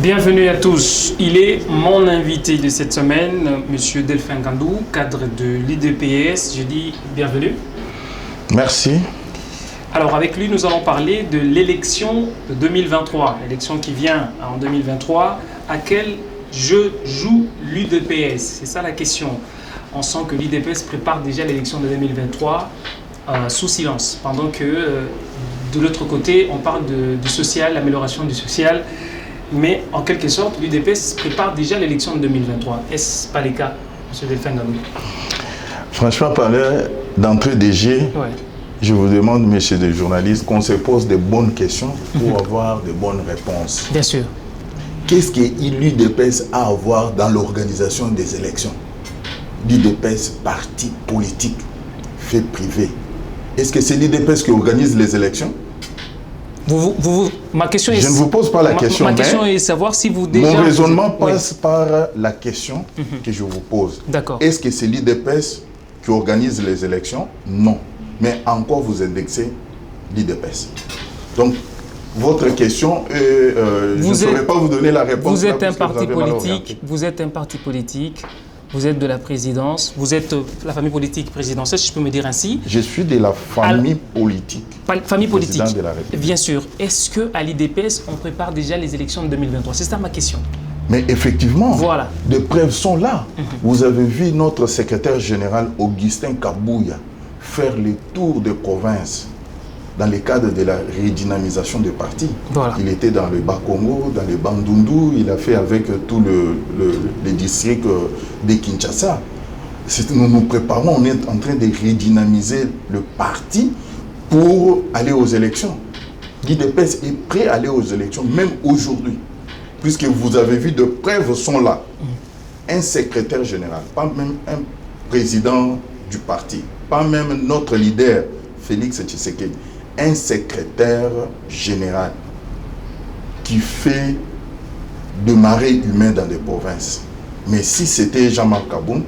Bienvenue à tous. Il est mon invité de cette semaine, Monsieur Delphin Gandou, cadre de l'IDPS. Je dis bienvenue. Merci. Alors avec lui, nous allons parler de l'élection de 2023, l'élection qui vient en 2023. À quel jeu joue l'IDPS? C'est ça la question. On sent que l'IDPS prépare déjà l'élection de 2023 sous silence, pendant que de l'autre côté, on parle du social, l'amélioration du social. Mais en quelque sorte, l'UDPS prépare déjà l'élection de 2023. Est-ce pas le cas, M. Delphin Gandou? Franchement, parler d'entrée des jeux, je vous demande, messieurs les journalistes, qu'on se pose des bonnes questions pour avoir de bonnes réponses. Bien sûr. Qu'est-ce que l'UDPS a à voir dans l'organisation des élections? L'UDPS, parti politique, fait privé. Est-ce que c'est l'UDPS qui organise les élections? Ma question je ne vous pose pas la question. Ma question est de savoir si vous déjà... Mon raisonnement passe par la question que je vous pose. D'accord. Est-ce que c'est l'IDPS qui organise les élections? Non. Mais en quoi vous indexez l'IDPS? Donc, votre question, je ne saurais pas vous donner la réponse. Vous êtes un parti politique. Vous êtes un parti politique. Vous êtes de la présidence, vous êtes la famille politique présidentielle, si je peux me dire ainsi. Je suis de la famille politique. Famille politique, de la République. Bien sûr. Est-ce qu'à l'IDPS, on prépare déjà les élections de 2023? C'est ça ma question. Mais effectivement, voilà. Des preuves sont là. Vous avez vu notre secrétaire général, Augustin Kabouya, faire le tour des provinces dans le cadre de la redynamisation des partis. Voilà. Il était dans le Bas-Congo, dans le Bandundu, il a fait avec tout le district de Kinshasa. Nous nous préparons, on est en train de redynamiser le parti pour aller aux élections. L'IDPS est prêt à aller aux élections, même aujourd'hui, puisque vous avez vu, de preuves sont là. Un secrétaire général, pas même un président du parti, pas même notre leader, Félix Tshisekedi, un secrétaire général qui fait de marée humaine dans les provinces. Mais si c'était Jean-Marc Kaboun,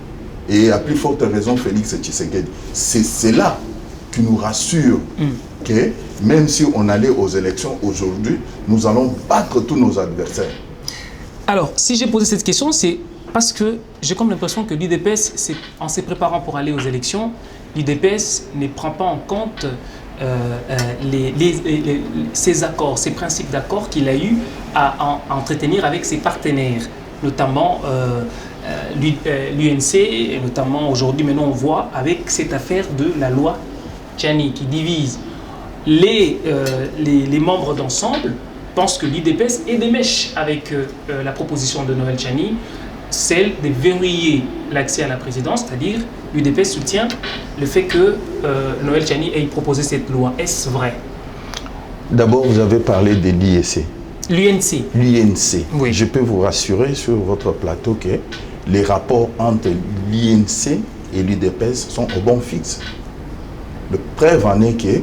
et à plus forte raison Félix Tshisekedi, c'est cela qui nous rassure que même si on allait aux élections aujourd'hui, nous allons battre tous nos adversaires. Alors, si j'ai posé cette question, c'est parce que j'ai comme l'impression que l'IDPS, en se préparant pour aller aux élections, l'IDPS ne prend pas en compte ces accords, ces principes d'accords qu'il a eu à entretenir avec ses partenaires, notamment l'UNC, et notamment aujourd'hui, maintenant on voit avec cette affaire de la loi Tchani qui divise les membres d'ensemble. Pensent que l'IDPS est des mèches avec la proposition de Noël Tchani, celle de verrouiller l'accès à la présidence, c'est-à-dire l'UDPS soutient le fait que Noël Tchani ait proposé cette loi. Est-ce vrai? D'abord, vous avez parlé de l'IEC. L'UNC. L'UNC. Oui. Je peux vous rassurer sur votre plateau que les rapports entre l'INC et l'UDPS sont au bon fixe. Le preuve en est que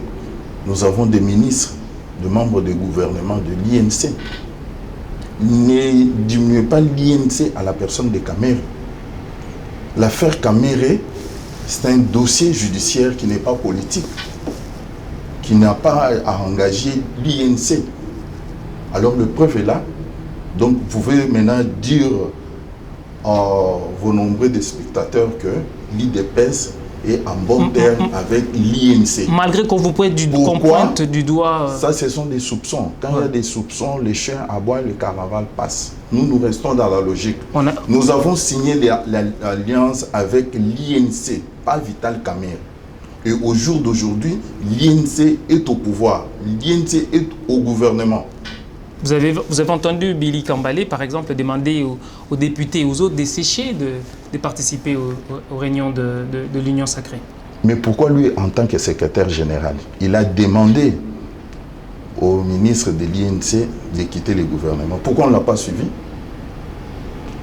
nous avons des ministres, des membres du gouvernement de l'INC. Ne diminuez pas l'INC à la personne de Kamere. L'affaire Kamere, c'est un dossier judiciaire qui n'est pas politique, qui n'a pas à engager l'INC. Alors le preuve est là. Donc vous pouvez maintenant dire à vos nombreux spectateurs que l'IDPS est en bon terme avec l'INC. Malgré qu'on vous pointe du doigt... Ça, ce sont des soupçons. Quand il y a des soupçons, les chiens aboient, le carnaval passe. Nous restons dans la logique. Nous avons signé l'alliance avec l'INC, pas Vital Kamerhe. Et au jour d'aujourd'hui, l'INC est au pouvoir. L'INC est au gouvernement. Vous avez entendu Billy Kambalé, par exemple, demander aux députés et aux autres de sécher de participer aux réunions de l'Union sacrée. Mais pourquoi lui, en tant que secrétaire général, il a demandé au ministre de l'INC de quitter le gouvernement? Pourquoi on ne l'a pas suivi?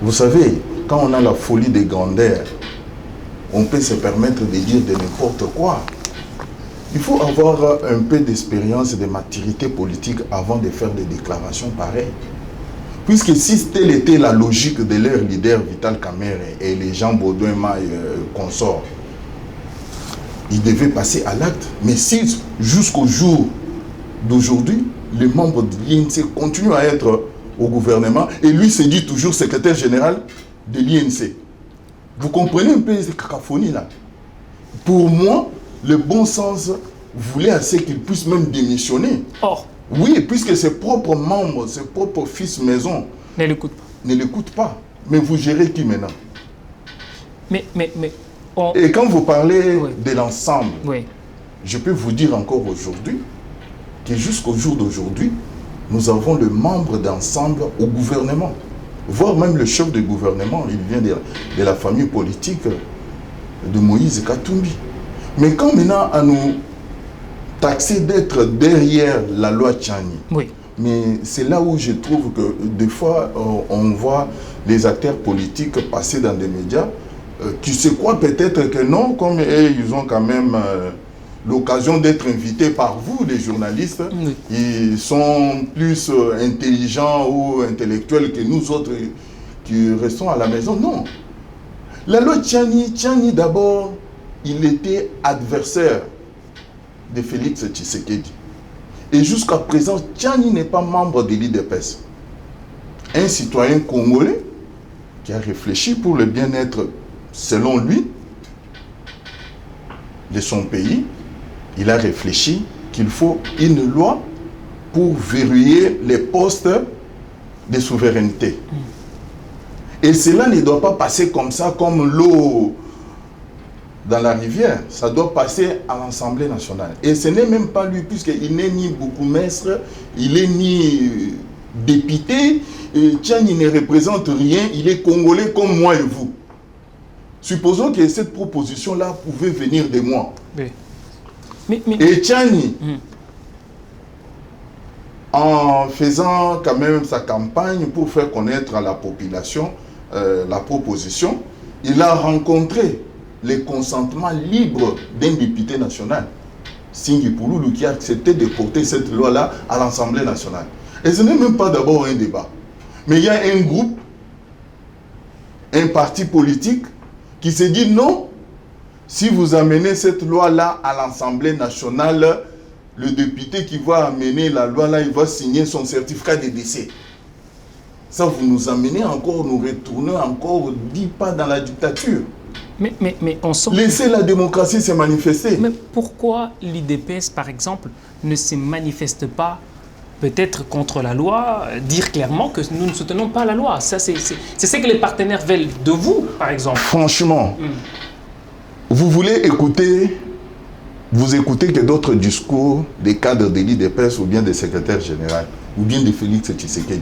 Vous savez, quand on a la folie des grandeurs, on peut se permettre de dire de n'importe quoi. Il faut avoir un peu d'expérience et de maturité politique avant de faire des déclarations pareilles. Puisque si telle était la logique de leur leader Vital Kamerhe et les gens Baudouin Maille consorts, ils devaient passer à l'acte. Mais si jusqu'au jour d'aujourd'hui, les membres de l'INC continuent à être au gouvernement et lui se dit toujours secrétaire général de l'INC. Vous comprenez un peu cette cacophonie là? Pour moi, le bon sens voulait assez qu'il puisse même démissionner. Or, oui, puisque ses propres membres, ses propres fils maison ne l'écoute pas. Ne l'écoutent pas. Mais vous gérez qui maintenant? Et quand vous parlez de l'ensemble, je peux vous dire encore aujourd'hui que jusqu'au jour d'aujourd'hui, nous avons le membre d'ensemble au gouvernement, voire même le chef du gouvernement, il vient de la famille politique de Moïse Katumbi. Mais quand maintenant à nous taxer d'être derrière la loi Tchani, mais c'est là où je trouve que des fois on voit les acteurs politiques passer dans des médias qui se croient peut-être que non, comme ils ont quand même l'occasion d'être invités par vous, les journalistes. Ils sont plus intelligents ou intellectuels que nous autres qui restons à la maison. Non. La loi Tchani d'abord, il était adversaire de Félix Tshisekedi. Et jusqu'à présent, Tchani n'est pas membre de l'IDPS. Un citoyen congolais qui a réfléchi pour le bien-être, selon lui, de son pays, il a réfléchi qu'il faut une loi pour verrouiller les postes de souveraineté. Et cela ne doit pas passer comme ça, comme l'eau dans la rivière. Ça doit passer à l'Assemblée nationale. Et ce n'est même pas lui, puisqu'il n'est ni bourgmestre, il n'est ni député. Tchani ne représente rien, il est congolais comme moi et vous. Supposons que cette proposition-là pouvait venir de moi. Et Tchani, en faisant quand même sa campagne pour faire connaître à la population la proposition, il a rencontré le consentement libre d'un député national, Singhi Pouloulou, qui a accepté de porter cette loi-là à l'Assemblée nationale. Et ce n'est même pas d'abord un débat. Mais il y a un groupe, un parti politique, qui se dit non, si vous amenez cette loi-là à l'Assemblée nationale, le député qui va amener la loi-là, il va signer son certificat de décès. Ça, vous nous amenez encore, nous retournons encore 10 pas dans la dictature. Mais on sent... Laissez la démocratie se manifester. Mais pourquoi l'IDPS, par exemple, ne se manifeste pas peut-être contre la loi, dire clairement que nous ne soutenons pas la loi? Ça, c'est ce que les partenaires veulent de vous, par exemple. Franchement, vous voulez écouter, vous écoutez que d'autres discours des cadres de l'IDPS ou bien des secrétaires généraux, ou bien de Félix Tshisekedi.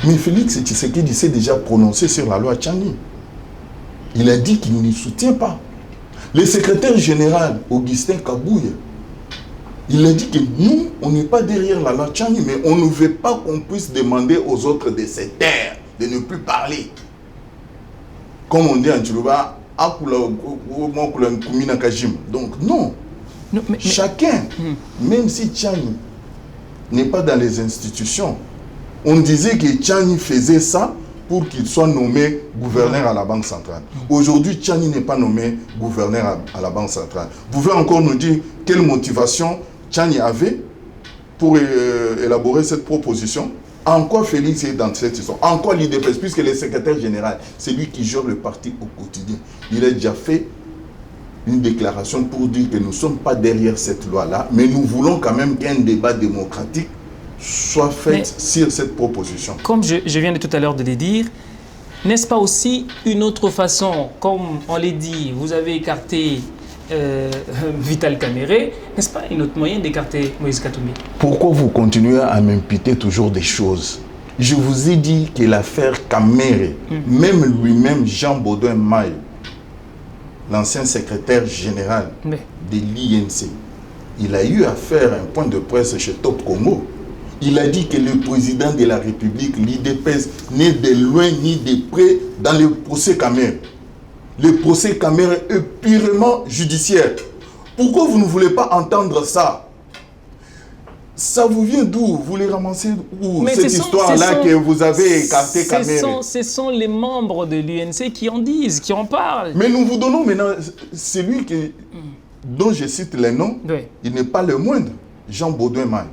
Mais Félix Tshisekedi s'est déjà prononcé sur la loi Tchani. Il a dit qu'il ne soutient pas. Le secrétaire général, Augustin Kabouye, il a dit que nous, on n'est pas derrière la loi Tchani, mais on ne veut pas qu'on puisse demander aux autres de se taire, de ne plus parler. Comme on dit en Tchouba, donc non. Chacun, même si Tchani n'est pas dans les institutions, on disait que Tchani faisait ça pour qu'il soit nommé gouverneur à la Banque centrale. Aujourd'hui, Tchani n'est pas nommé gouverneur à la Banque centrale. Vous pouvez encore nous dire quelle motivation Tchani avait pour élaborer cette proposition? En quoi Félix est dans cette histoire? En quoi l'IDPS? Puisque le secrétaire général, c'est lui qui gère le parti au quotidien. Il a déjà fait une déclaration pour dire que nous ne sommes pas derrière cette loi-là, mais nous voulons quand même qu'un débat démocratique soit fait sur cette proposition. Comme je viens de tout à l'heure de le dire, n'est-ce pas aussi une autre façon, comme on l'a dit, vous avez écarté Vital Kamerhe, n'est-ce pas un autre moyen d'écarter Moïse Katumbi? Pourquoi vous continuez à m'imputer toujours des choses? Je vous ai dit que l'affaire Kamerhe, même lui-même, Jean Baudouin Maille, l'ancien secrétaire général de l'INC, il a eu à faire un point de presse chez Top Congo. Il a dit que le président de la République, l'IDPS, n'est de loin ni de près dans le procès Kamerhe. Le procès Kamerhe est purement judiciaire. Pourquoi vous ne voulez pas entendre ça? Ça vous vient d'où? Vous voulez ramasser où cette histoire-là que vous avez écarté Kamerhe? Ce sont les membres de l'UNC qui en disent, qui en parlent. Mais nous vous donnons maintenant celui dont je cite les noms, il n'est pas le moindre, Jean Baudouin Maille.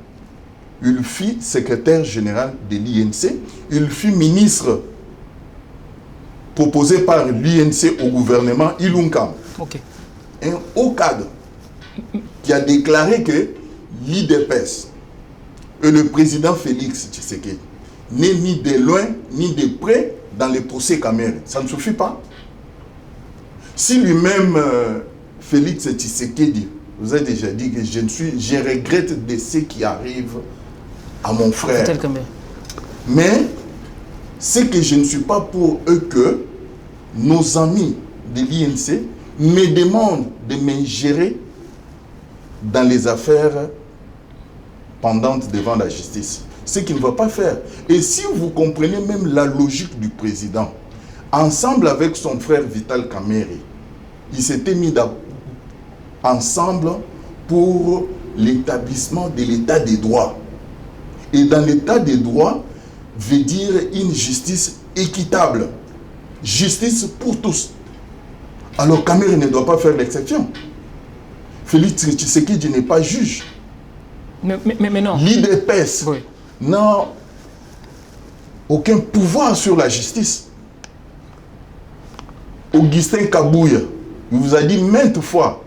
il fut secrétaire général de l'INC, il fut ministre proposé par l'INC au gouvernement Ilunkam. Ok. Un haut cadre qui a déclaré que l'IDPS et le président Félix Tshisekedi n'est ni de loin ni de près dans les procès Kamere. Ça ne suffit pas. Si lui-même, Félix Tshisekedi, vous a déjà dit que je regrette de ce qui arrive à mon frère. Mais c'est que je ne suis pas pour eux que nos amis de l'INC me demandent de m'ingérer dans les affaires pendantes devant la justice. Ce qu'il ne va pas faire. Et si vous comprenez même la logique du président, ensemble avec son frère Vital Kamerhe, ils s'étaient mis ensemble pour l'établissement de l'état des droits. Et dans l'état des droits, veut dire une justice équitable. Justice pour tous. Alors Kamerhe ne doit pas faire l'exception. Félix Tshisekedi n'est pas juge. Mais non. L'IDPS oui. n'a aucun pouvoir sur la justice. Augustin Kabouya vous a dit maintes fois,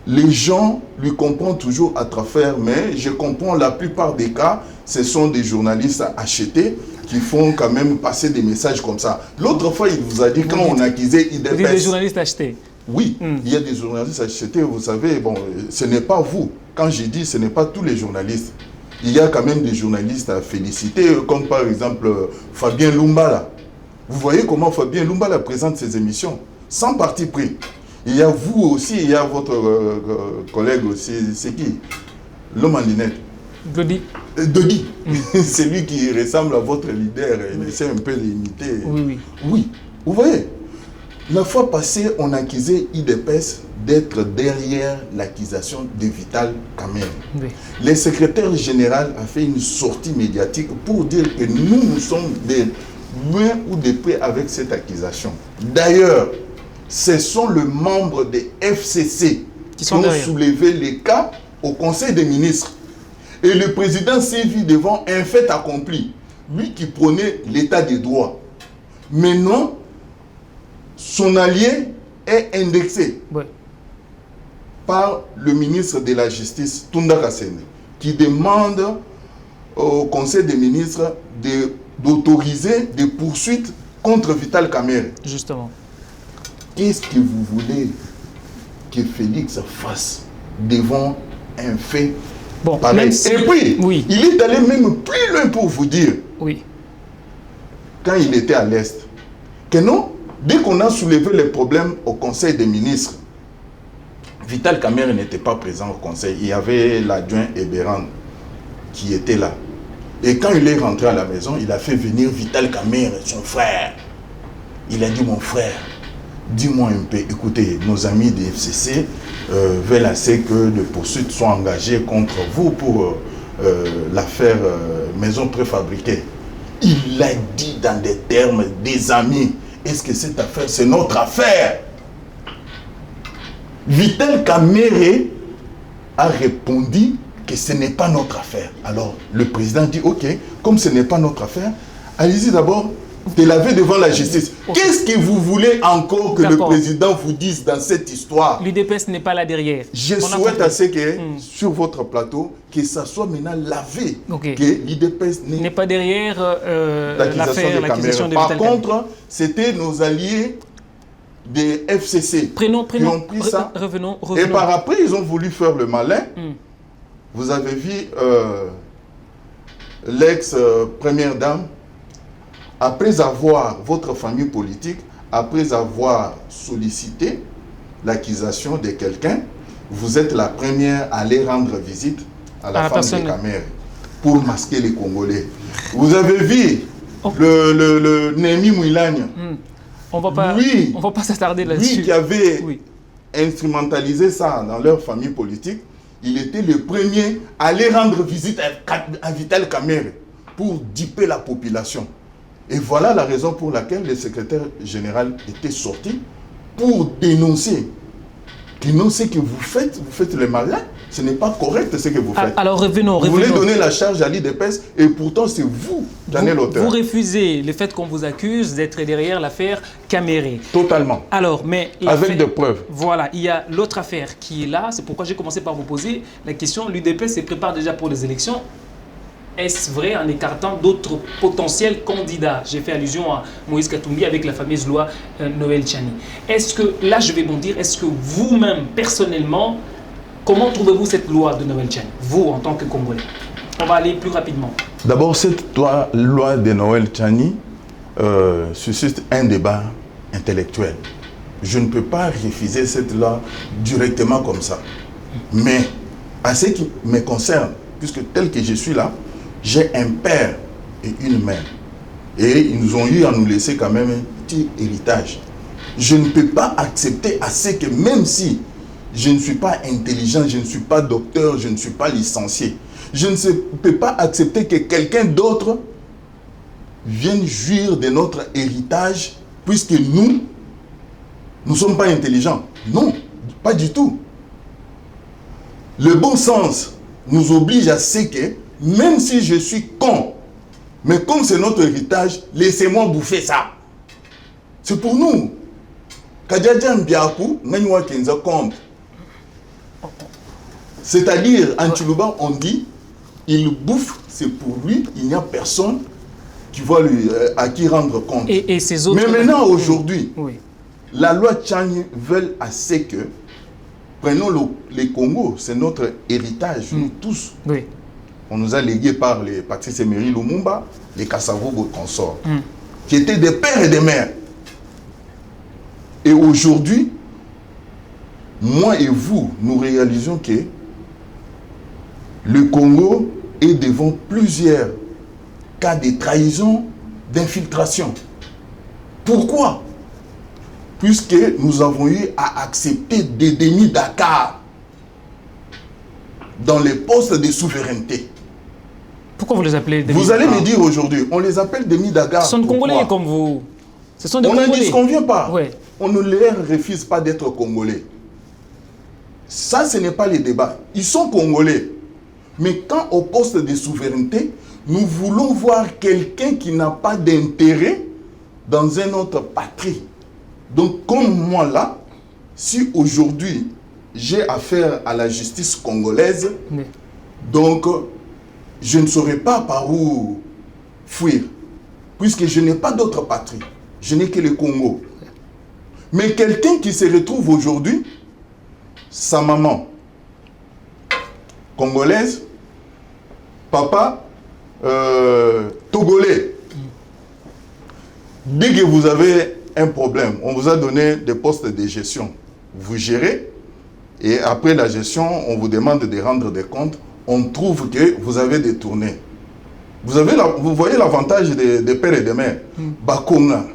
les gens lui comprennent toujours à travers, mais je comprends la plupart des cas, ce sont des journalistes achetés qui font quand même passer des messages comme ça. L'autre fois, il vous a dit, quand on accusait IDPS... Vous dites des journalistes achetés? Oui, il y a des journalistes achetés, vous savez, bon, ce n'est pas vous. Quand j'ai dit, ce n'est pas tous les journalistes. Il y a quand même des journalistes à féliciter, comme par exemple Fabien Lumbala. Vous voyez comment Fabien Lumbala présente ses émissions, sans parti pris. Il y a vous aussi, il y a votre collègue aussi, c'est qui? L'homme en lunettes. Dodi. Dodi. C'est lui qui ressemble à votre leader, il essaie un peu d'imiter. Oui. Oui, vous voyez. La fois passée, on accusait IDPS d'être derrière l'accusation de Vital Kamerhe. Oui. Le secrétaire général a fait une sortie médiatique pour dire que nous sommes de loin ou de près avec cette accusation. D'ailleurs, ce sont les membres des FCC qui ont soulevé les cas au Conseil des ministres. Et le président s'est vu devant un fait accompli. Lui qui prônait l'état des droits. Maintenant, son allié est indexé par le ministre de la Justice, Tunda Kassende, qui demande au Conseil des ministres d'autoriser des poursuites contre Vital Kamerhe. Justement. Qu'est-ce que vous voulez que Félix fasse devant un fait pareil? Si... Et puis, il est allé même plus loin pour vous dire, quand il était à l'Est, que non, dès qu'on a soulevé les problèmes au Conseil des ministres, Vital Kamerhe n'était pas présent au Conseil. Il y avait l'adjoint Eberand qui était là. Et quand il est rentré à la maison, il a fait venir Vital Kamerhe, son frère. Il a dit, mon frère, dis-moi un peu, écoutez, nos amis des FCC veulent assez que des poursuites soient engagées contre vous pour l'affaire maison préfabriquée. Il l'a dit dans des termes des amis. Est-ce que cette affaire, c'est notre affaire? Vital Kamerhe a répondu que ce n'est pas notre affaire. Alors, le président dit, ok, comme ce n'est pas notre affaire, allez-y d'abord, te laver devant la justice. Qu'est-ce que vous voulez encore que le président vous dise dans cette histoire? L'UDPS n'est pas là derrière. Je souhaite à ce que, sur votre plateau, que ça soit maintenant lavé. Que l'UDPS n'est pas derrière l'accusation de Vital Kamerhe. Par contre, c'était nos alliés des FCC qui ont pris ça. Revenons. Et par après, ils ont voulu faire le malin. Vous avez vu l'ex-première dame, après avoir, votre famille politique, après avoir sollicité l'accusation de quelqu'un, vous êtes la première à aller rendre visite à la femme de Kamerhe pour masquer les Congolais. Vous avez vu le Némi Mouilane. On va pas s'attarder là-dessus. Lui qui avait instrumentalisé ça dans leur famille politique, il était le premier à aller rendre visite à Vital Kamerhe pour duper la population. Et voilà la raison pour laquelle le secrétaire général était sorti pour dénoncer. Que non, ce que vous faites le malin, Ce n'est pas correct ce que vous faites. Alors revenons. Vous voulez donner la charge à l'IDPS et pourtant c'est vous qui en êtes l'auteur. Vous refusez le fait qu'on vous accuse d'être derrière l'affaire Caméré. Totalement. Alors, mais... Avec des preuves. Voilà, il y a l'autre affaire qui est là. C'est pourquoi j'ai commencé par vous poser la question. L'UDPS se prépare déjà pour les élections. Est-ce vrai en écartant d'autres potentiels candidats? J'ai fait allusion à Moïse Katumbi avec la fameuse loi Noël Tchani. Est-ce que, là je vais bondir, est-ce que vous-même, personnellement, comment trouvez-vous cette loi de Noël Tchani, vous en tant que Congolais? On va aller plus rapidement. D'abord, cette loi de Noël Tchani suscite un débat intellectuel. Je ne peux pas refuser cette loi directement comme ça. Mais, à ce qui me concerne, puisque tel que je suis là, j'ai un père et une mère. Et ils nous ont eu à nous laisser quand même un petit héritage. Je ne peux pas accepter à ce que même si je ne suis pas intelligent, je ne suis pas docteur, je ne suis pas licencié, je ne peux pas accepter que quelqu'un d'autre vienne jouir de notre héritage puisque nous ne sommes pas intelligents. Non, pas du tout. Le bon sens nous oblige à ce que même si je suis con, mais comme c'est notre héritage, laissez-moi bouffer ça. C'est pour nous. C'est-à-dire, en Tchoulouba, on dit, il bouffe, c'est pour lui, il n'y a personne qui va à qui rendre compte. Et ces autres... Mais maintenant, aujourd'hui, oui. La loi Tchani veut assez que, prenons les Congo, c'est notre héritage, nous tous. Oui. On nous a légué par les Patrice Emery Lumumba, les Kassavogo consorts, qui étaient des pères et des mères. Et aujourd'hui, moi et vous, nous réalisons que le Congo est devant plusieurs cas de trahison, d'infiltration. Pourquoi? Puisque nous avons eu à accepter des Denis Dakar dans les postes de souveraineté. Pourquoi vous les appelez Denis Vous allez me dire aujourd'hui, on les appelle Denis Dakar. Ce sont des Congolais comme vous. Ce sont des Congolais. On n'en disconvient pas. Ouais. On ne leur refuse pas d'être Congolais. Ça, ce n'est pas le débat. Ils sont Congolais. Mais quand au poste de souveraineté, nous voulons voir quelqu'un qui n'a pas d'intérêt dans une autre patrie. Donc, comme moi là, si aujourd'hui j'ai affaire à la justice congolaise, donc je ne saurais pas par où fuir, puisque je n'ai pas d'autre patrie. Je n'ai que le Congo. Mais quelqu'un qui se retrouve aujourd'hui, sa maman congolaise, papa togolais. Dès que vous avez un problème, on vous a donné des postes de gestion. Vous gérez et après la gestion, on vous demande de rendre des comptes. On trouve que vous avez détourné. Vous voyez l'avantage des pères et des mères. Bakonga,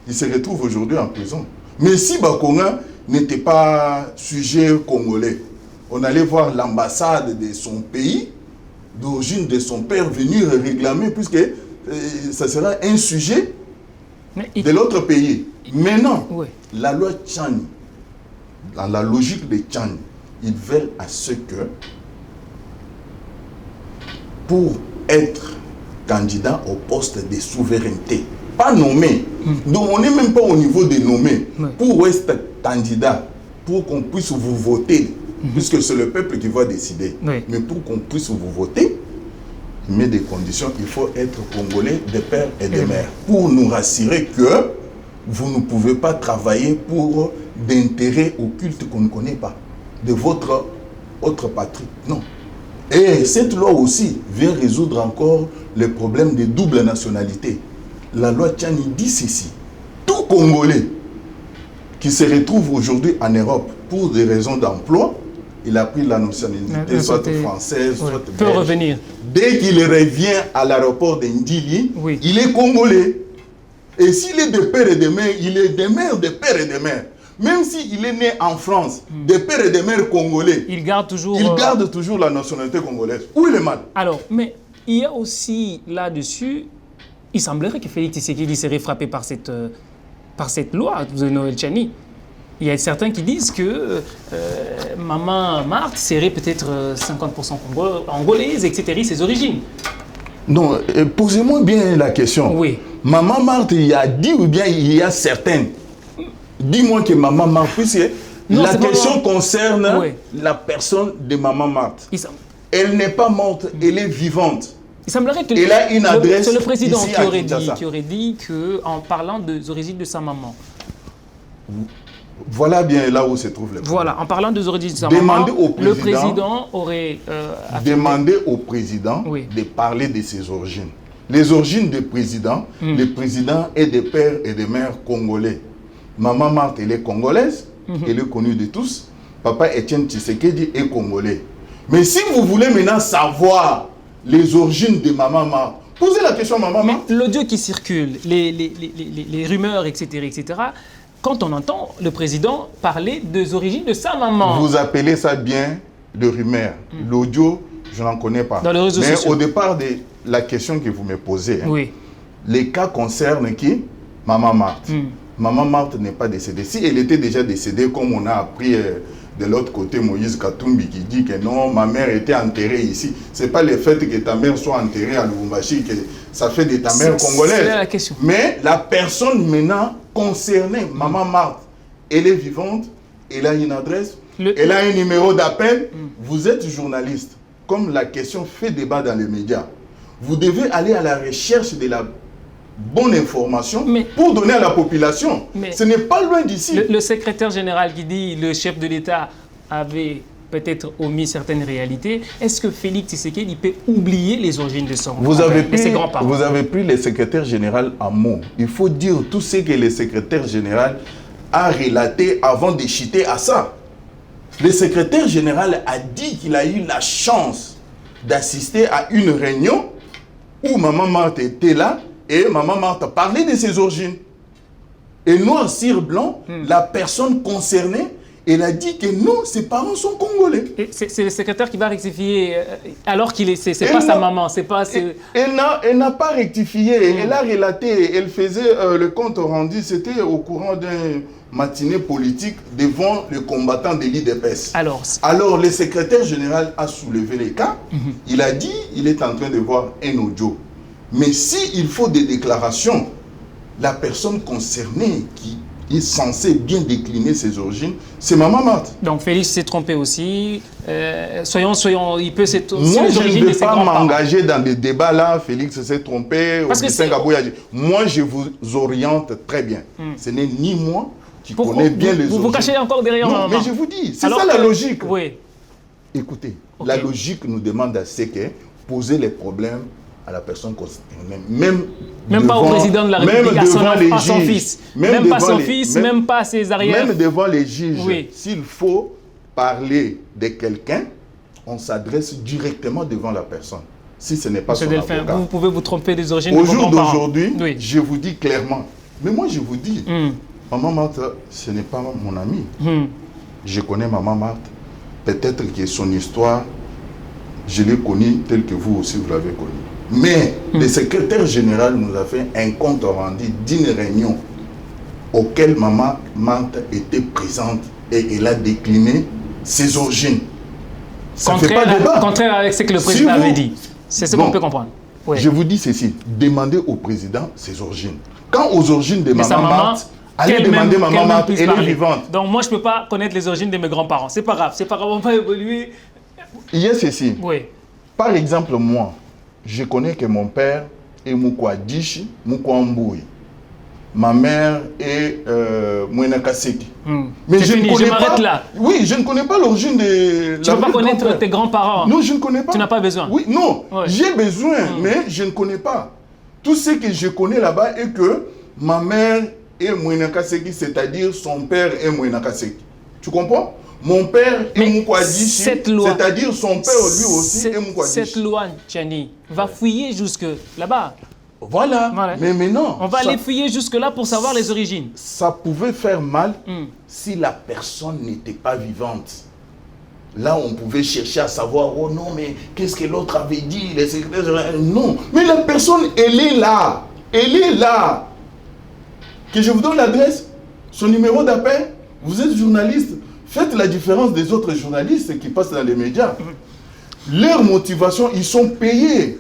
il se retrouve aujourd'hui en prison. Mais si Bakonga n'était pas sujet congolais, on allait voir l'ambassade de son pays, d'origine de son père, venir réclamer, puisque ça sera un sujet de l'autre pays. Maintenant, la loi Tchani, dans la logique de Tchani, ils veulent à ce que, pour être candidat au poste de souveraineté, pas nommé, donc on n'est même pas au niveau de nommé, pour être candidat, pour qu'on puisse vous voter, puisque c'est le peuple qui va décider, mais pour qu'on puisse vous voter, il met des conditions, il faut être congolais de père et de mère, pour nous rassurer que vous ne pouvez pas travailler pour d'intérêts occultes qu'on ne connaît pas, de votre autre patrie. Non. Et cette loi aussi vient résoudre encore le problème de double nationalité. La loi Tchani dit ceci. Tout Congolais qui se retrouve aujourd'hui en Europe pour des raisons d'emploi, il a pris la nationalité, soit française, soit belge. Peut revenir. Dès qu'il revient à l'aéroport de Ndili, il est Congolais. Et s'il est de père et de mère, il est de mère, de père et de mère. Même s'il est né en France, de père et de mère congolais, il garde toujours la nationalité congolaise. Où est le mal? Alors, mais il y a aussi là-dessus, il semblerait que Félix Tshisekedi serait frappé par cette loi de Noël Tchani. Il y a certains qui disent que Maman Marthe serait peut-être 50% angolaise, etc. ses origines. Non, posez-moi bien la question. Oui. Maman Marthe, il y a 10 ou bien il y a certaines? Dis-moi que Maman Marthe, puisque la question concerne la personne de Maman Marthe. Elle n'est pas morte, elle est vivante. Il semblerait que elle a une adresse. C'est le président ici qui aurait dit qu'en parlant des origines de sa maman. Voilà bien là où se trouve le président. Voilà, en parlant des origines de sa maman, le président aurait demandé au président de parler de ses origines. Les origines du président, le président est des pères et des mères congolais. Maman Marthe, elle est congolaise, elle est connue de tous. Papa Étienne Tshisekedi est congolais. Mais si vous voulez maintenant savoir les origines de Maman Marthe, posez la question à Maman Marthe. L'audio qui circule, les rumeurs, etc., quand on entend le président parler des origines de sa maman. Vous appelez ça bien de rumeurs. L'audio, je n'en connais pas. Dans les réseaux sociaux. Au départ de la question que vous me posez, les cas concernent qui? Maman Marthe. Maman Marthe n'est pas décédée. Si elle était déjà décédée, comme on a appris de l'autre côté, Moïse Katumbi qui dit que non, ma mère était enterrée ici. Ce n'est pas le fait que ta mère soit enterrée à Lubumbashi que ça fait de ta mère congolaise. C'est la question. Mais la personne maintenant concernée, Maman Marthe, elle est vivante, elle a une adresse, elle a un numéro d'appel. Vous êtes journaliste. Comme la question fait débat dans les médias, vous devez aller à la recherche de la bonne information pour donner à la population. Ce n'est pas loin d'ici. Le secrétaire général qui dit le chef de l'État avait peut-être omis certaines réalités. Est-ce que Félix Tshisekedi peut oublier les origines de ses grands-parents? Vous avez pris le secrétaire général à mot. Il faut dire tout ce que le secrétaire général a relaté avant de chuter à ça. Le secrétaire général a dit qu'il a eu la chance d'assister à une réunion où Maman Marthe était là et Maman Marthe a parlé de ses origines. Et noir sur blanc, la personne concernée, elle a dit que non, ses parents sont congolais. C'est le secrétaire qui va rectifier, alors qu'il c'est pas sa maman, c'est pas... Elle n'a pas rectifié, elle a relaté, elle faisait le compte rendu, c'était au courant d'une matinée politique devant le combattant de l'IDPS. Alors, le secrétaire général a soulevé les cas, il a dit, il est en train de voir un audio. Mais s'il faut des déclarations, la personne concernée qui est censée bien décliner ses origines, c'est Maman Marthe. Donc Félix s'est trompé aussi. Soyons, il peut s'être trompé. Moi, je ne vais pas m'engager dans des débats là. Félix s'est trompé. Moi, je vous oriente très bien. Ce n'est ni moi qui connais bien les origines. Vous cachez encore derrière Maman. Mais je vous dis, c'est ça la logique. Oui. Écoutez, la logique nous demande à ce que poser les problèmes à la personne concernée, même pas au président de la République, à son fils, même pas son fils, même pas ses arrières. Même devant les juges, s'il faut parler de quelqu'un, on s'adresse directement devant la personne. Si ce n'est pas son avocat. Vous pouvez vous tromper des origines. Au jour d'aujourd'hui, je vous dis clairement, mais moi je vous dis, Maman Marthe, ce n'est pas mon ami. Je connais Maman Marthe. Peut-être que son histoire, je l'ai connue telle que vous aussi vous l'avez connue. Mais le secrétaire général nous a fait un compte rendu d'une réunion auquel Maman Marthe était présente et elle a décliné ses origines. Ça ne fait pas débat. Contraire avec ce que le président avait dit. C'est ce qu'on peut comprendre. Je vous dis ceci, demandez au président ses origines. Quand aux origines de Maman Marthe, allez demander Maman Marthe, elle est vivante. Donc moi je ne peux pas connaître les origines de mes grands-parents. C'est pas grave, on va évoluer. Il y a ceci. Par exemple, moi, je connais que mon père est Moukwadishi, Moukwamboui. Ma mère est Mouenakaseki. Mais je ne connais pas. Là. Oui, je ne connais pas l'origine de. Tu ne peux pas connaître tes grands-parents. Non, je ne connais pas. Tu n'as pas besoin. Oui, non, j'ai besoin, mais je ne connais pas. Tout ce que je connais là-bas est que ma mère est Mouenakaseki, c'est-à-dire son père est Mouenakaseki. Tu comprends? Mon père est Moukwadishi, c'est-à-dire son père lui aussi est Moukwadishi. Cette loi, Tchani, va fouiller jusque là-bas. Voilà. Mais non. On va aller fouiller jusque-là pour savoir les origines. Ça pouvait faire mal si la personne n'était pas vivante. Là, on pouvait chercher à savoir, oh non, mais qu'est-ce que l'autre avait dit, les secrétaires. Non. Mais la personne, elle est là. Elle est là. Que je vous donne l'adresse, son numéro d'appel. Vous êtes journaliste. Faites la différence des autres journalistes qui passent dans les médias. Leur motivation, ils sont payés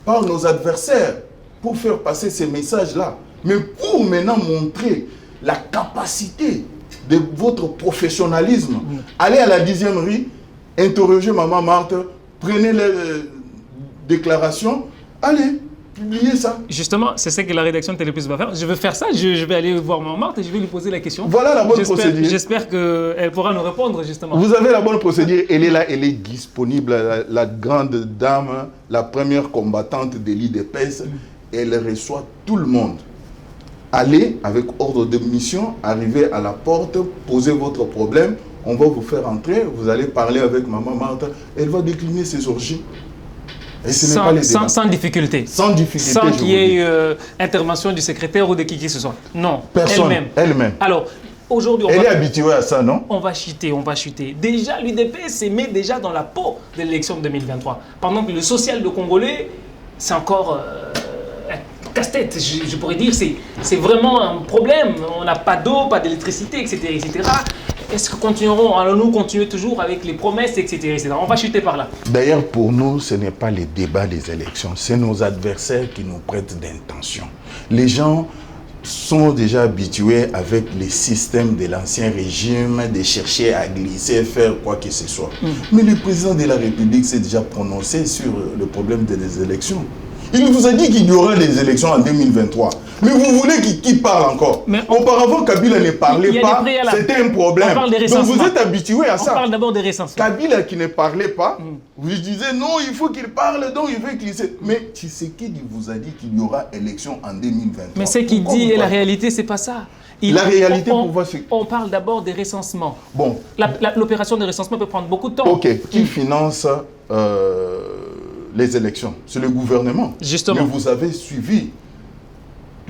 par nos adversaires pour faire passer ces messages-là. Mais pour maintenant montrer la capacité de votre professionnalisme, allez à la 10e rue, interrogez Maman Marthe, prenez les déclarations, allez, publiez ça. Justement, c'est ce que la rédaction de Téléplus va faire. Je veux faire ça, je vais aller voir Maman Marthe et je vais lui poser la question. Voilà la bonne procédure. J'espère qu'elle pourra nous répondre, justement. Vous avez la bonne procédure, elle est là, elle est disponible, la grande dame, la première combattante de l'IDPS, elle reçoit tout le monde. Allez avec ordre de mission, arrivez à la porte, posez votre problème, on va vous faire entrer, vous allez parler avec Maman Marthe, elle va décliner ses orgies. Et ce n'est pas les débats. Sans difficulté. Sans difficulté. Sans qu'il y ait intervention du secrétaire ou de qui que ce soit. Non, personne. Elle-même. Alors, aujourd'hui, elle est habituée à ça, non? On va chuter, on va chuter. Déjà, l'UDPS se met déjà dans la peau de l'élection de 2023. Pendant que le social de Congolais, c'est encore casse-tête. Je pourrais dire, c'est vraiment un problème. On n'a pas d'eau, pas d'électricité, etc., etc. Est-ce que allons-nous continuer toujours avec les promesses, etc., etc. On va chuter par là. D'ailleurs, pour nous, ce n'est pas les débats des élections, c'est nos adversaires qui nous prêtent d'intention. Les gens sont déjà habitués avec les systèmes de l'ancien régime de chercher à glisser, faire quoi que ce soit. Mais le président de la République s'est déjà prononcé sur le problème des élections. Il vous a dit qu'il y aura des élections en 2023. Mais vous voulez qu'il parle encore? Mais auparavant, Kabila ne parlait pas, c'était un problème. Donc vous êtes habitué à ça. On parle d'abord des recensements. Kabila qui ne parlait pas, vous disiez non, il faut qu'il parle, donc il veut qu'il... Mais Tshisekedi vous a dit qu'il y aura élection en 2023. Mais ce qu'il dit et la réalité, c'est pas ça. La réalité, on parle d'abord des recensements. Bon. L'opération de recensement peut prendre beaucoup de temps. Ok. Qui finance les élections? C'est le gouvernement. Justement. Mais vous avez suivi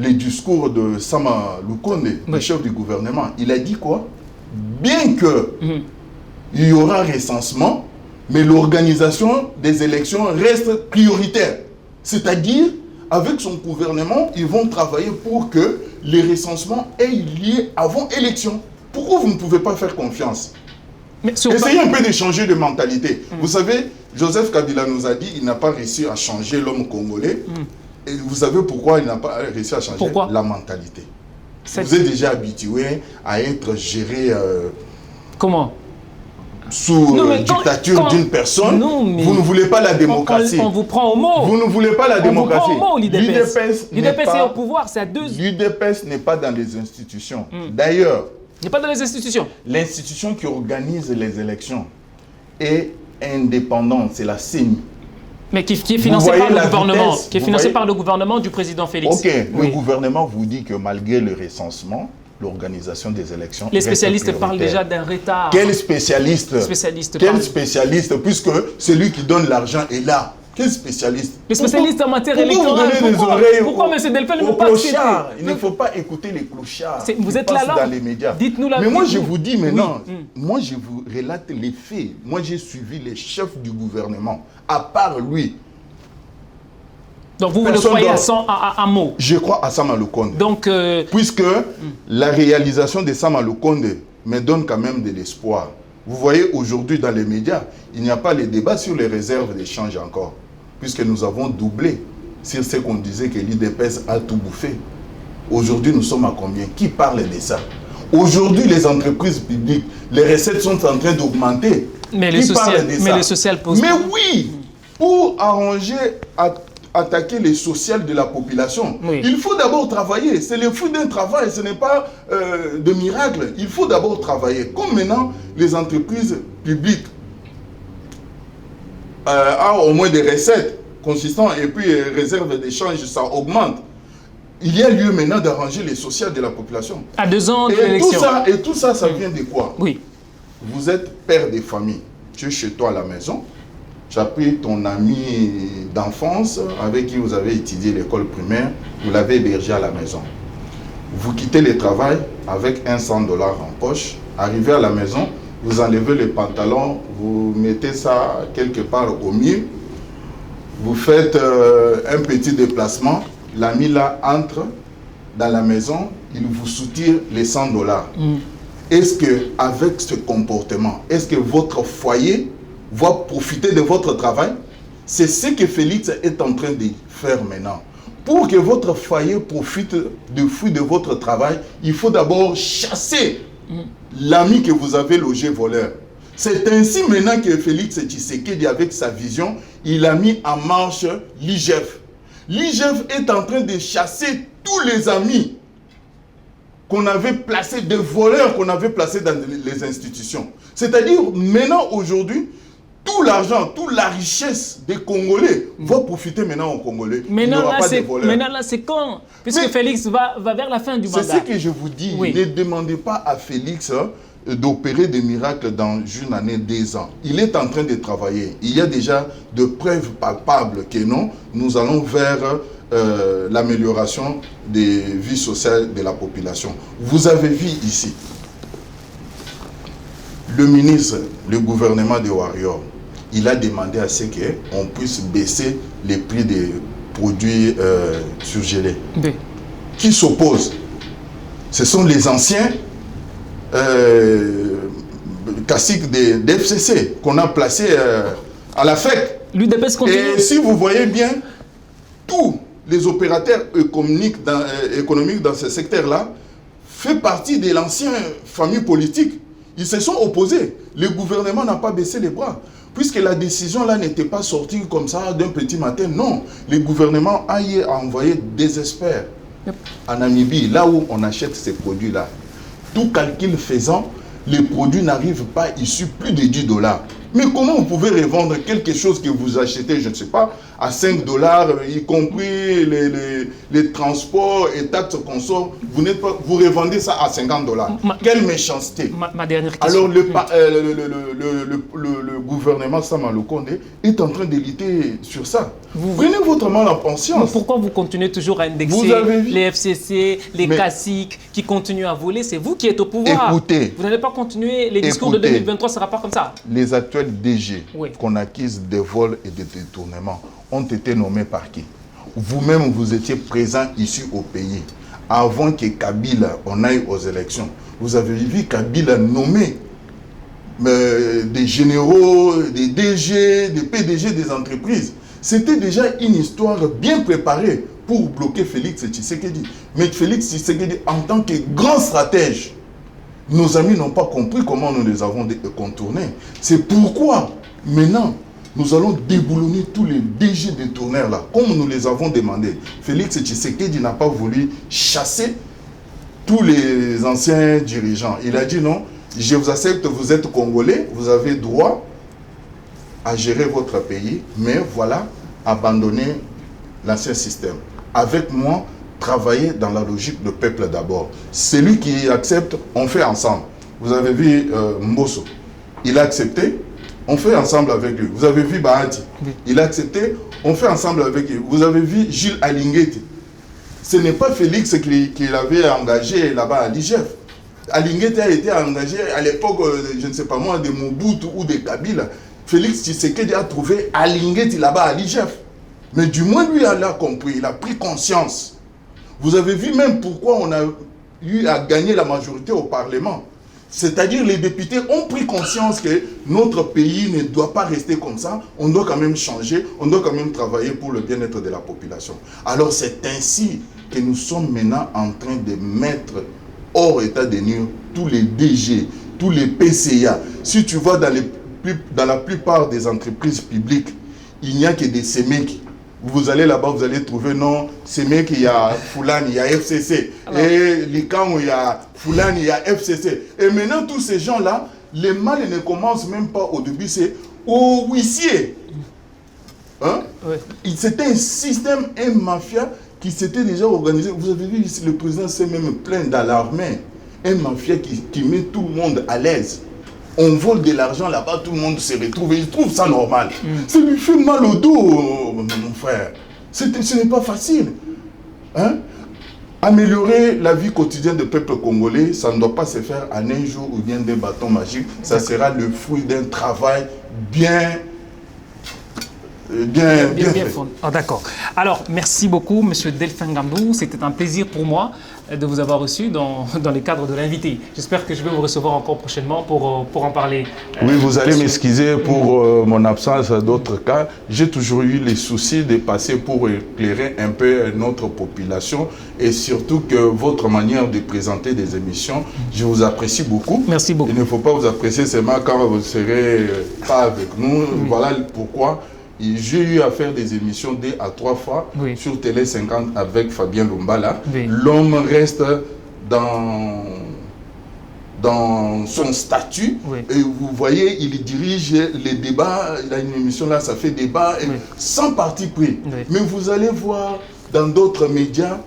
les discours de Sama Lukonde, le chef du gouvernement. Il a dit quoi? Bien que il y aura recensement, mais l'organisation des élections reste prioritaire. C'est-à-dire, avec son gouvernement, ils vont travailler pour que les recensements aient lieu avant élection. Pourquoi vous ne pouvez pas faire confiance? Essayez un peu de changer de mentalité. Vous savez, Joseph Kabila nous a dit qu'il n'a pas réussi à changer l'homme congolais. Et vous savez pourquoi il n'a pas réussi à changer? La mentalité. Vous êtes déjà habitué à être géré comment? Sous dictature d'une personne. Vous ne voulez pas la démocratie. On vous prend au mot. Vous ne voulez pas la démocratie. L'UDPS est au pouvoir, c'est à deux. L'UDPS n'est pas dans les institutions. D'ailleurs, il n'est pas dans les institutions. L'institution qui organise les élections est indépendante, c'est la CENI. Mais qui est financée par le gouvernement, qui est financée par le gouvernement du président Félix. Ok, le gouvernement vous dit que malgré le recensement, l'organisation des élections... Les spécialistes parlent déjà d'un retard. Quel spécialiste? Quel spécialiste, puisque celui qui donne l'argent est là. Quel spécialiste? Les spécialistes en matière électorale. Pourquoi M. Delphin ne veut pas citer? Il ne faut pas écouter les clochards. Vous êtes là dans les médias. Dites-nous la. Mais moi je vous dis maintenant, moi je vous relate les faits. Moi j'ai suivi les chefs du gouvernement. À part lui. Donc vous le croyez à mot? Je crois à Sama Lukonde. Donc puisque la réalisation de Sama Lukonde me donne quand même de l'espoir. Vous voyez aujourd'hui dans les médias, il n'y a pas les débats sur les réserves d'échange encore. Puisque nous avons doublé sur ce qu'on disait que l'IDPS a tout bouffé. Aujourd'hui, nous sommes à combien? Qui parle de ça? Aujourd'hui, les entreprises publiques, les recettes sont en train d'augmenter. Mais le social pose. Mais oui, pour arranger, attaquer les sociales de la population, il faut d'abord travailler. C'est le fruit d'un travail, ce n'est pas de miracle. Il faut d'abord travailler. Comme maintenant, les entreprises publiques a au moins des recettes consistantes et puis réserve d'échange, ça augmente. Il y a lieu maintenant d'arranger les sociales de la population. À 2 ans de l'élection. Et tout ça, ça vient de quoi? Oui. Vous êtes père de famille. Tu es chez toi à la maison. Tu as pris ton ami d'enfance avec qui vous avez étudié l'école primaire. Vous l'avez hébergé à la maison. Vous quittez le travail avec $100 en poche. Arrivez à la maison. Vous enlevez le pantalon, vous mettez ça quelque part au milieu, vous faites un petit déplacement, l'ami là entre dans la maison, il vous soutire les $100. est-ce qu'avec ce comportement, est-ce que votre foyer va profiter de votre travail? C'est ce que Félix est en train de faire maintenant. Pour que votre foyer profite du fruit de votre travail, il faut d'abord chasser l'ami que vous avez logé voleur. C'est ainsi maintenant que Félix Tshisekedi, avec sa vision, il a mis en marche l'IGF. L'IGF est en train de chasser tous les amis qu'on avait placés, des voleurs qu'on avait placés dans les institutions. C'est-à-dire, maintenant, aujourd'hui, tout l'argent, toute la richesse des Congolais va profiter maintenant aux Congolais. Maintenant, là, c'est quand? Puisque Félix va vers la fin du mandat. C'est ce que je vous dis. Oui. Ne demandez pas à Félix d'opérer des miracles dans une année, 2 ans. Il est en train de travailler. Il y a déjà de preuves palpables que non, nous allons vers l'amélioration des vies sociales de la population. Vous avez vu ici, le ministre, le gouvernement de Warrior, il a demandé à ce qu'on puisse baisser les prix des produits surgelés. Oui. Qui s'opposent? Ce sont les anciens caciques de FCC qu'on a placés à la FEC. Et si vous voyez bien, tous les opérateurs économiques dans ce secteur-là font partie de l'ancienne famille politique. Ils se sont opposés. Le gouvernement n'a pas baissé les bras. Puisque la décision là n'était pas sortie comme ça d'un petit matin. Non, le gouvernement a envoyé des experts en Namibie, là où on achète ces produits-là. Tout calcul faisant, les produits n'arrivent pas issus plus de $10. Mais comment vous pouvez revendre quelque chose que vous achetez, je ne sais pas, à $5, y compris les transports et taxes consorts, vous revendez ça à $50. Quelle méchanceté. Ma dernière question. Alors le gouvernement Sama Lukonde est en train de lutter sur ça. Prenez votre mal en conscience. Pourquoi vous continuez toujours à indexer les FCC, les caciques qui continuent à voler? C'est vous qui êtes au pouvoir. Écoutez. Vous n'allez pas continuer les discours de 2023, ça ne sera pas comme ça. Les actuels DG qu'on accuse de vol et de détournement ont été nommés par qui? Vous-même, vous étiez présent ici au pays. Avant que Kabila on aille aux élections, vous avez vu Kabila nommer des généraux, des DG, des PDG des entreprises. C'était déjà une histoire bien préparée pour bloquer Félix Tshisekedi. Mais Félix Tshisekedi, en tant que grand stratège, nos amis n'ont pas compris comment nous les avons contournés. C'est pourquoi, maintenant, nous allons déboulonner tous les DG détourneurs là, comme nous les avons demandé. Félix Tshisekedi n'a pas voulu chasser tous les anciens dirigeants. Il a dit non, je vous accepte, vous êtes Congolais, vous avez droit à gérer votre pays, mais voilà, abandonnez l'ancien système. Avec moi, travailler dans la logique de peuple d'abord. Celui qui accepte, on fait ensemble. Vous avez vu Mbosso, il a accepté, on fait ensemble avec lui. Vous avez vu Bahati, il a accepté, on fait ensemble avec lui. Vous avez vu Gilles Alinguete. Ce n'est pas Félix qui l'avait engagé là-bas à l'IGF. Alinguete a été engagé à l'époque, je ne sais pas moi, de Mobutu ou de Kabila. Félix Tshisekedi a trouvé Alinguete là-bas à l'IGF. Mais du moins, lui, il a compris, il a pris conscience. Vous avez vu même pourquoi on a eu à gagner la majorité au Parlement. C'est-à-dire les députés ont pris conscience que notre pays ne doit pas rester comme ça. On doit quand même changer, on doit quand même travailler pour le bien-être de la population. Alors c'est ainsi que nous sommes maintenant en train de mettre hors état de nuire tous les DG, tous les PCA. Si tu vois dans la plupart des entreprises publiques, il n'y a que des SEMEC. Vous allez là-bas, vous allez trouver, non, SEMEC, il y a Foulane, il y a FCC. Alors, et Likang, il y a Foulane, il y a FCC. Et maintenant, tous ces gens-là, les mal ne commencent même pas au début, c'est au huissier. Hein? Ouais. C'était un système, un mafia qui s'était déjà organisé. Vous avez vu ici, le président s'est même plaint d'alarmer. Un mafia qui met tout le monde à l'aise. On vole de l'argent là-bas, tout le monde se retrouve et il trouve ça normal. Ça lui fait mal au dos, mon frère. Ce n'est pas facile. Hein? Améliorer la vie quotidienne du peuple congolais, ça ne doit pas se faire en un jour ou bien des bâtons magiques. Ça sera le fruit d'un travail bien bien fait. Ah, d'accord. Alors, merci beaucoup, Monsieur Delphin Gambou. C'était un plaisir pour moi de vous avoir reçu dans les cadres de l'invité. J'espère que je vais vous recevoir encore prochainement pour en parler. Oui, vous allez m'excuser pour mon absence d'autres cas. J'ai toujours eu les soucis de passer pour éclairer un peu notre population et surtout que votre manière de présenter des émissions, je vous apprécie beaucoup. Merci beaucoup. Il ne faut pas vous apprécier seulement quand vous ne serez pas avec nous. Oui. Voilà pourquoi j'ai eu à faire des émissions 2 à 3 fois sur Télé 50 avec Fabien Lumbala. Oui. L'homme reste dans son statut et vous voyez, il dirige les débats. Il a une émission là, ça fait débat sans parti pris. Mais vous allez voir dans d'autres médias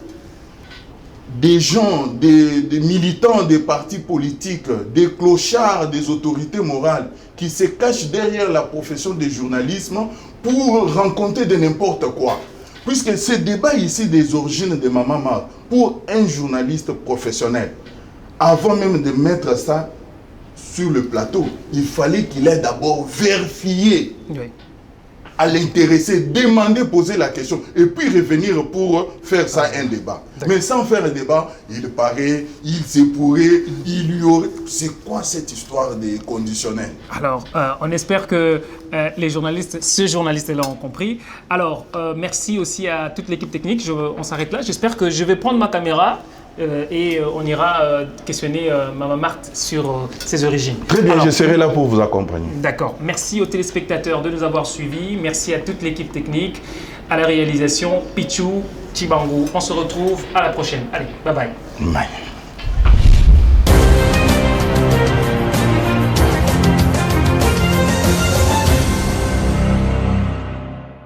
des gens, des militants des partis politiques, des clochards, des autorités morales qui se cachent derrière la profession de journalisme pour rencontrer de n'importe quoi. Puisque ce débat ici des origines de Maman Marthe, pour un journaliste professionnel, avant même de mettre ça sur le plateau, il fallait qu'il ait d'abord vérifié à l'intéressé, demander, poser la question, et puis revenir pour faire ça un débat. Mais sans faire un débat, il paraît, il se pourrait, il y aurait... C'est quoi cette histoire des conditionnels? Alors, on espère que les journalistes, ce journaliste-là ont compris. Alors, merci aussi à toute l'équipe technique. On s'arrête là. J'espère que je vais prendre ma caméra et on ira questionner Maman Marthe sur ses origines. Très bien, je serai là pour vous accompagner. D'accord. Merci aux téléspectateurs de nous avoir suivis. Merci à toute l'équipe technique, à la réalisation, Pichou, Chibangu. On se retrouve à la prochaine. Allez, bye bye. Bye.